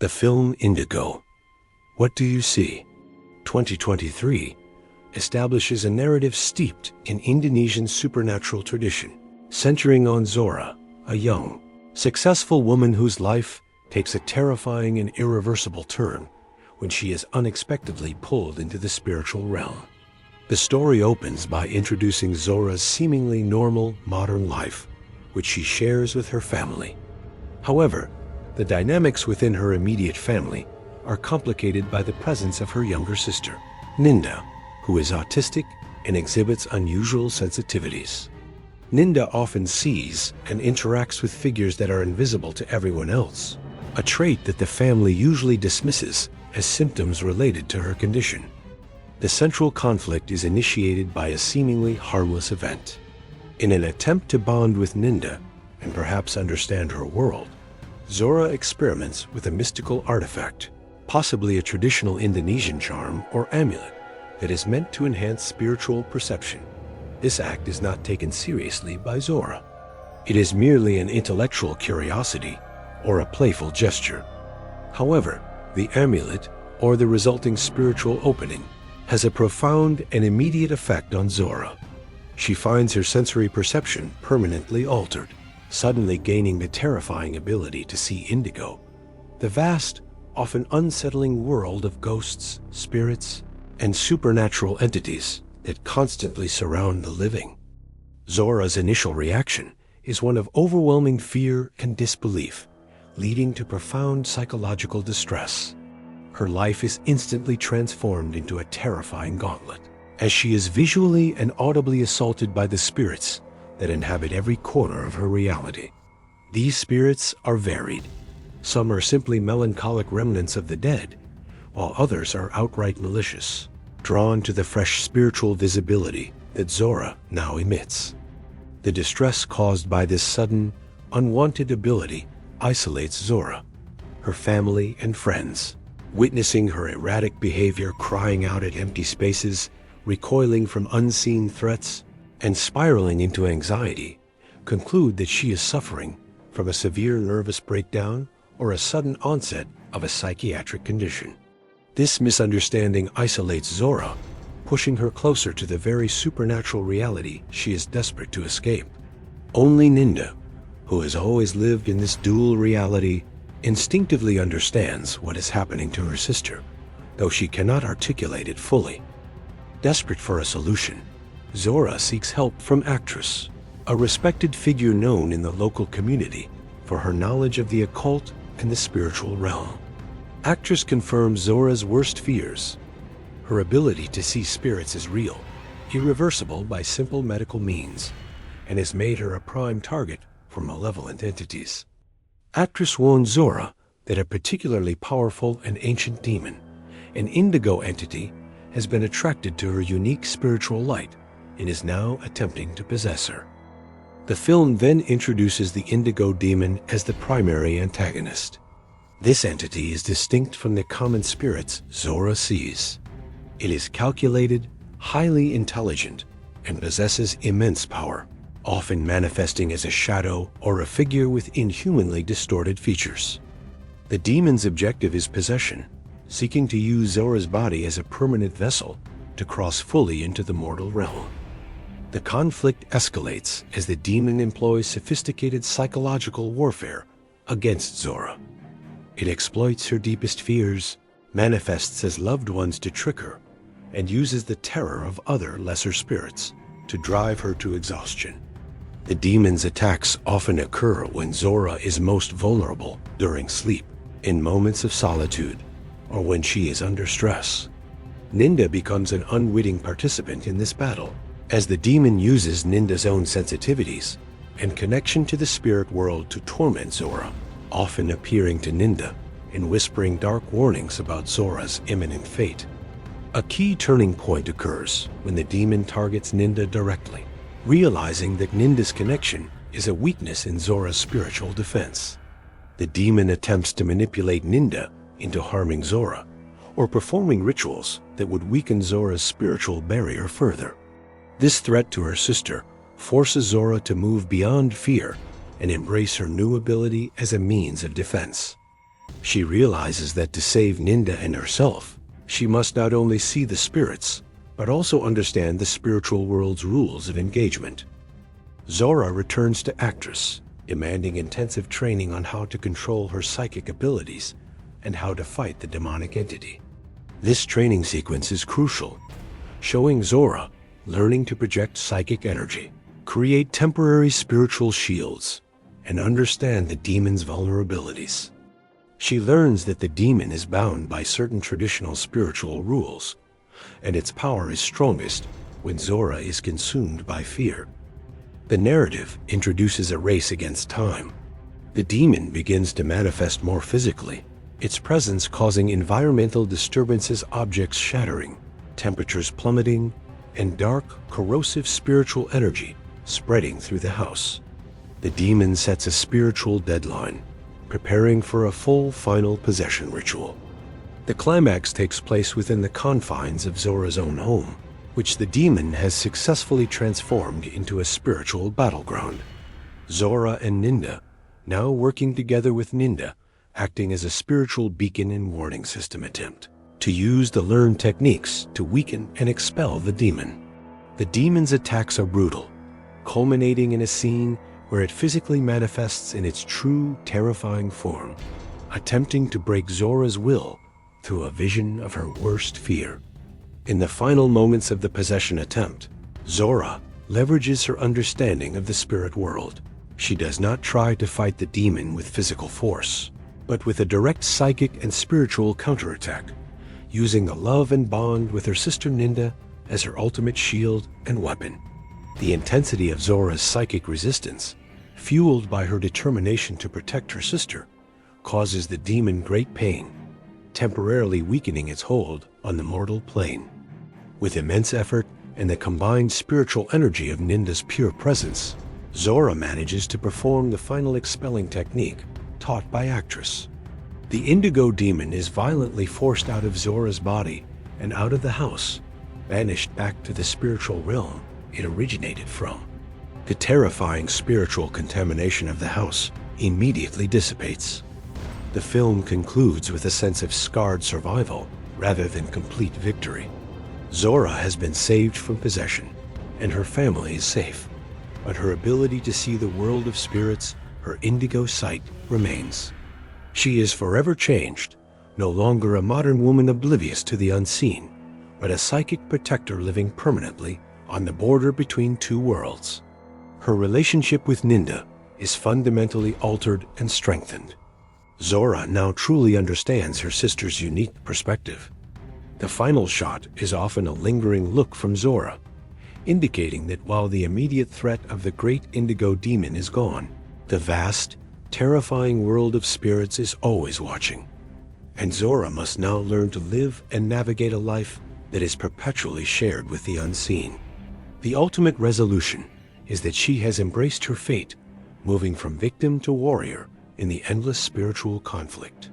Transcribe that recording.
The film Indigo. What do you see? 2023 establishes a narrative steeped in Indonesian supernatural tradition, centering on Zora, a young, successful woman whose life takes a terrifying and irreversible turn when she is unexpectedly pulled into the spiritual realm. The story opens by introducing Zora's seemingly normal, modern life, which she shares with her family. However, the dynamics within her immediate family are complicated by the presence of her younger sister, Ninda, who is autistic and exhibits unusual sensitivities. Ninda often sees and interacts with figures that are invisible to everyone else, a trait that the family usually dismisses as symptoms related to her condition. The central conflict is initiated by a seemingly harmless event. In an attempt to bond with Ninda and perhaps understand her world, Zora experiments with a mystical artifact, possibly a traditional Indonesian charm or amulet that is meant to enhance spiritual perception. This act is not taken seriously by Zora. It is merely an intellectual curiosity or a playful gesture. However, the amulet, or the resulting spiritual opening, has a profound and immediate effect on Zora. She finds her sensory perception permanently altered, suddenly gaining the terrifying ability to see indigo, the vast, often unsettling world of ghosts, spirits, and supernatural entities that constantly surround the living. Zora's initial reaction is one of overwhelming fear and disbelief, leading to profound psychological distress. Her life is instantly transformed into a terrifying gauntlet, as she is visually and audibly assaulted by the spirits that inhabit every corner of her reality. These spirits are varied. Some are simply melancholic remnants of the dead, while others are outright malicious, drawn to the fresh spiritual visibility that Zora now emits. The distress caused by this sudden, unwanted ability isolates Zora, her family and friends. Witnessing her erratic behavior, crying out at empty spaces, recoiling from unseen threats, and spiraling into anxiety, conclude that she is suffering from a severe nervous breakdown or a sudden onset of a psychiatric condition. This misunderstanding isolates Zora, pushing her closer to the very supernatural reality she is desperate to escape. Only Ninda, who has always lived in this dual reality, instinctively understands what is happening to her sister, though she cannot articulate it fully. Desperate for a solution, Zora seeks help from Aktris, a respected figure known in the local community for her knowledge of the occult and the spiritual realm. Aktris confirms Zora's worst fears. Her ability to see spirits is real, irreversible by simple medical means, and has made her a prime target for malevolent entities. Aktris warns Zora that a particularly powerful and ancient demon, an indigo entity, has been attracted to her unique spiritual light and is now attempting to possess her. The film then introduces the indigo demon as the primary antagonist. This entity is distinct from the common spirits Zora sees. It is calculated, highly intelligent, and possesses immense power, often manifesting as a shadow or a figure with inhumanly distorted features. The demon's objective is possession, seeking to use Zora's body as a permanent vessel to cross fully into the mortal realm. The conflict escalates as the demon employs sophisticated psychological warfare against Zora. It exploits her deepest fears, manifests as loved ones to trick her, and uses the terror of other lesser spirits to drive her to exhaustion. The demon's attacks often occur when Zora is most vulnerable during sleep, in moments of solitude, or when she is under stress. Ninda becomes an unwitting participant in this battle, as the demon uses Ninda's own sensitivities and connection to the spirit world to torment Zora, often appearing to Ninda and whispering dark warnings about Zora's imminent fate. A key turning point occurs when the demon targets Ninda directly, realizing that Ninda's connection is a weakness in Zora's spiritual defense. The demon attempts to manipulate Ninda into harming Zora, or performing rituals that would weaken Zora's spiritual barrier further. This threat to her sister forces Zora to move beyond fear and embrace her new ability as a means of defense. She realizes that to save Ninda and herself, she must not only see the spirits, but also understand the spiritual world's rules of engagement. Zora returns to Aktris, demanding intensive training on how to control her psychic abilities and how to fight the demonic entity. This training sequence is crucial, showing Zora learning to project psychic energy, create temporary spiritual shields, and understand the demon's vulnerabilities. She learns that the demon is bound by certain traditional spiritual rules, and its power is strongest when Zora is consumed by fear. The narrative introduces a race against time. The demon begins to manifest more physically, its presence causing environmental disturbances, objects shattering, temperatures plummeting, and dark, corrosive spiritual energy spreading through the house. The demon sets a spiritual deadline, preparing for a full final possession ritual. The climax takes place within the confines of Zora's own home, which the demon has successfully transformed into a spiritual battleground. Zora and Ninda, now working together with Ninda, acting as a spiritual beacon and warning system, attempt to use the learned techniques to weaken and expel the demon. The demon's attacks are brutal, culminating in a scene where it physically manifests in its true, terrifying form, attempting to break Zora's will through a vision of her worst fear. In the final moments of the possession attempt, Zora leverages her understanding of the spirit world. She does not try to fight the demon with physical force, but with a direct psychic and spiritual counterattack, using the love and bond with her sister Ninda as her ultimate shield and weapon. The intensity of Zora's psychic resistance, fueled by her determination to protect her sister, causes the demon great pain, temporarily weakening its hold on the mortal plane. With immense effort and the combined spiritual energy of Ninda's pure presence, Zora manages to perform the final expelling technique taught by Aktris. The indigo demon is violently forced out of Zora's body and out of the house, banished back to the spiritual realm it originated from. The terrifying spiritual contamination of the house immediately dissipates. The film concludes with a sense of scarred survival rather than complete victory. Zora has been saved from possession, and her family is safe, but her ability to see the world of spirits, her Indigo Sight, remains. She is forever changed, no longer a modern woman oblivious to the unseen, but a psychic protector living permanently on the border between two worlds. Her relationship with Ninda is fundamentally altered and strengthened. Zora now truly understands her sister's unique perspective. The final shot is often a lingering look from Zora, indicating that while the immediate threat of the great indigo demon is gone, the vast, terrifying world of spirits is always watching. And Zora must now learn to live and navigate a life that is perpetually shared with the unseen. The ultimate resolution is that she has embraced her fate, moving from victim to warrior in the endless spiritual conflict.